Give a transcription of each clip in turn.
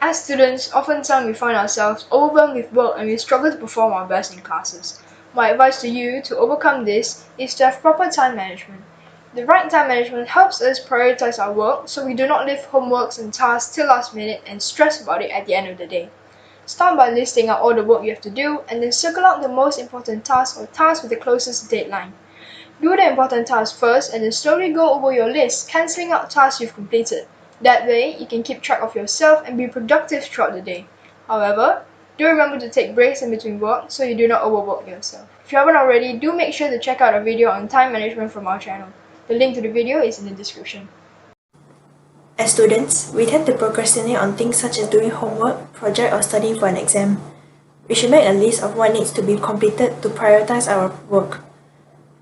As students, oftentimes we find ourselves overwhelmed with work and we struggle to perform our best in classes. My advice to you to overcome this is to have proper time management. The right time management helps us prioritize our work so we do not leave homeworks and tasks till last minute and stress about it at the end of the day. Start by listing out all the work you have to do and then circle out the most important tasks or tasks with the closest deadline. Do the important tasks first and then slowly go over your list, cancelling out tasks you've completed. That way, you can keep track of yourself and be productive throughout the day. However, do remember to take breaks in between work so you do not overwork yourself. If you haven't already, do make sure to check out a video on time management from our channel. The link to the video is in the description. As students, we tend to procrastinate on things such as doing homework, project, or studying for an exam. We should make a list of what needs to be completed to prioritize our work.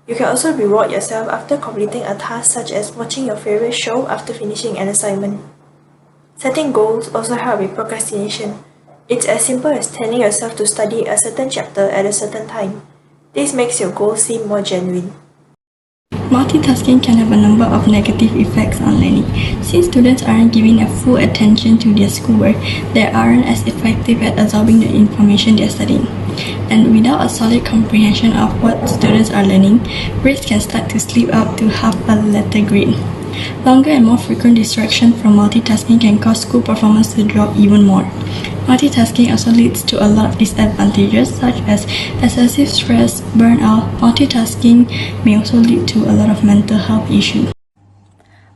You can also reward yourself after completing a task such as watching your favorite show after finishing an assignment. Setting goals also help with procrastination. It's as simple as telling yourself to study a certain chapter at a certain time. This makes your goals seem more genuine. Multitasking can have a number of negative effects on learning. Since students aren't giving their full attention to their schoolwork, they aren't as effective at absorbing the information they're studying. And without a solid comprehension of what students are learning, grades can start to slip up to half a letter grade. Longer and more frequent distraction from multitasking can cause school performance to drop even more. Multitasking also leads to a lot of disadvantages such as excessive stress, burnout. Multitasking may also lead to a lot of mental health issues.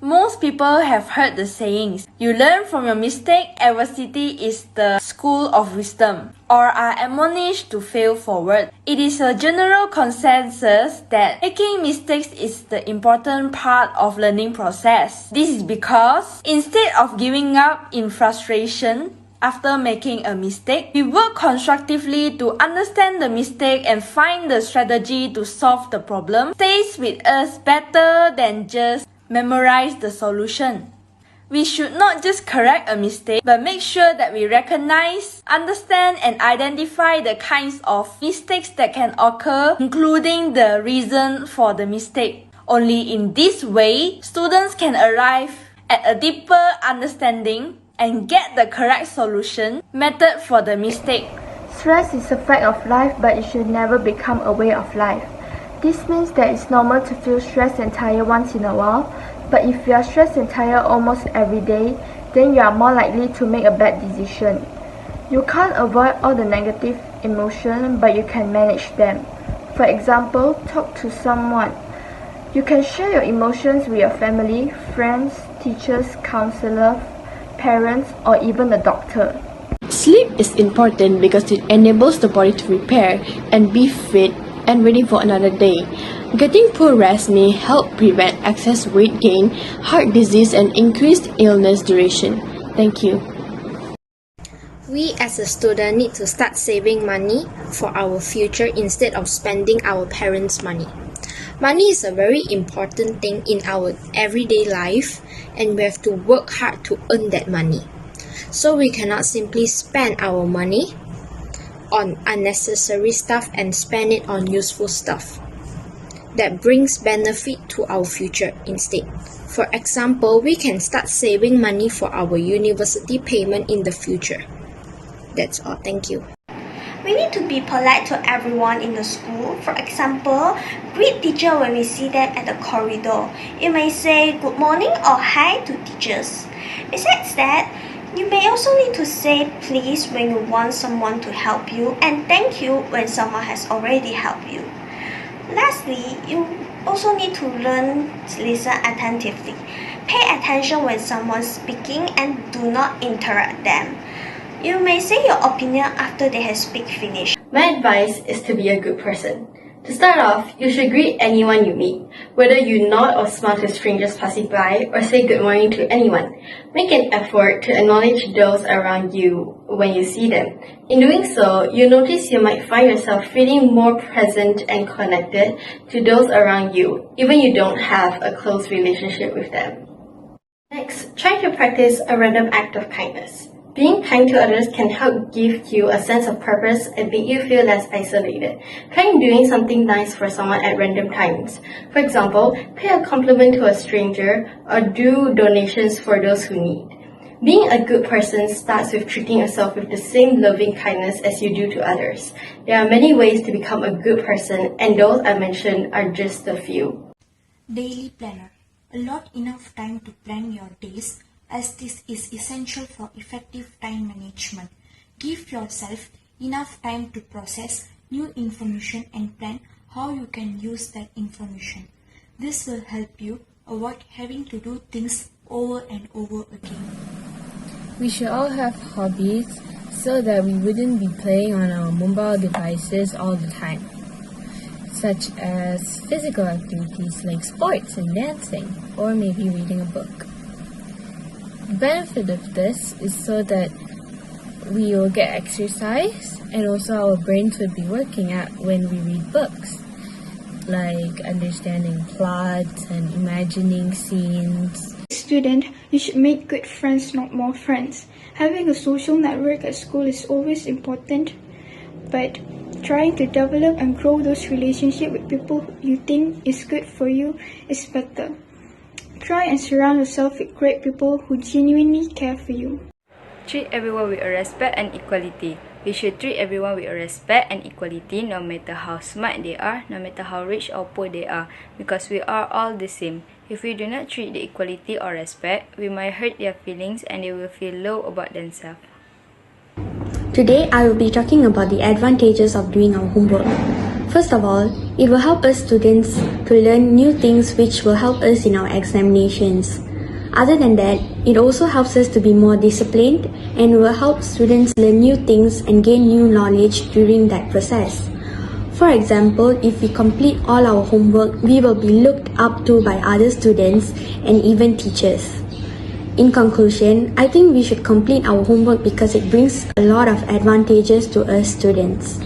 Most people have heard the sayings, you learn from your mistake, adversity is the school of wisdom, or are admonished to fail forward. It is a general consensus that making mistakes is the important part of learning process. This is because instead of giving up in frustration, after making a mistake, we work constructively to understand the mistake and find the strategy to solve the problem. Stays with us better than just memorize the solution. We should not just correct a mistake, but make sure that we recognize, understand, and identify the kinds of mistakes that can occur, including the reason for the mistake. Only in this way, students can arrive at a deeper understanding and get the correct solution method for the mistake. Stress is a fact of life, but it should never become a way of life. This means that it's normal to feel stressed and tired once in a while, but if you are stressed and tired almost every day, then you are more likely to make a bad decision. You can't avoid all the negative emotions, but you can manage them. For example, talk to someone. You can share your emotions with your family, friends, teachers, counselors, parents, or even a doctor. Sleep is important because it enables the body to repair and be fit and ready for another day. Getting poor rest may help prevent excess weight gain, heart disease, and increased illness duration. Thank you. We as a student need to start saving money for our future instead of spending our parents' money. Money is a very important thing in our everyday life, and we have to work hard to earn that money. So we cannot simply spend our money on unnecessary stuff and spend it on useful stuff that brings benefit to our future instead. For example, we can start saving money for our university payment in the future. That's all. Thank you. We need to be polite to everyone in the school. For example, greet teacher when we see them at the corridor. You may say good morning or hi to teachers. Besides that, you may also need to say please when you want someone to help you and thank you when someone has already helped you. Lastly, you also need to learn to listen attentively. Pay attention when someone's speaking and do not interrupt them. You may say your opinion after they have finished. My advice is to be a good person. To start off, you should greet anyone you meet, whether you nod or smile to strangers passing by or say good morning to anyone. Make an effort to acknowledge those around you when you see them. In doing so, you notice you might find yourself feeling more present and connected to those around you, even you don't have a close relationship with them. Next, try to practice a random act of kindness. Being kind to others can help give you a sense of purpose and make you feel less isolated. Try doing something nice for someone at random times. For example, pay a compliment to a stranger or do donations for those who need. Being a good person starts with treating yourself with the same loving kindness as you do to others. There are many ways to become a good person, and those I mentioned are just a few. Daily planner. Allot enough time to plan your days, as this is essential for effective time management. Give yourself enough time to process new information and plan how you can use that information. This will help you avoid having to do things over and over again. We should all have hobbies so that we wouldn't be playing on our mobile devices all the time, such as physical activities like sports and dancing, or maybe reading a book. The benefit of this is so that we will get exercise, and also our brains will be working at when we read books, like understanding plots and imagining scenes. Student, you should make good friends, not more friends. Having a social network at school is always important, but trying to develop and grow those relationships with people you think is good for you is better. Try and surround yourself with great people who genuinely care for you. Treat everyone with respect and equality. We should treat everyone with respect and equality, no matter how smart they are, no matter how rich or poor they are, because we are all the same. If we do not treat the equality or respect, we might hurt their feelings and they will feel low about themselves. Today, I will be talking about the advantages of doing our homework. First of all, it will help us students to learn new things which will help us in our examinations. Other than that, it also helps us to be more disciplined and will help students learn new things and gain new knowledge during that process. For example, if we complete all our homework, we will be looked up to by other students and even teachers. In conclusion, I think we should complete our homework because it brings a lot of advantages to us students.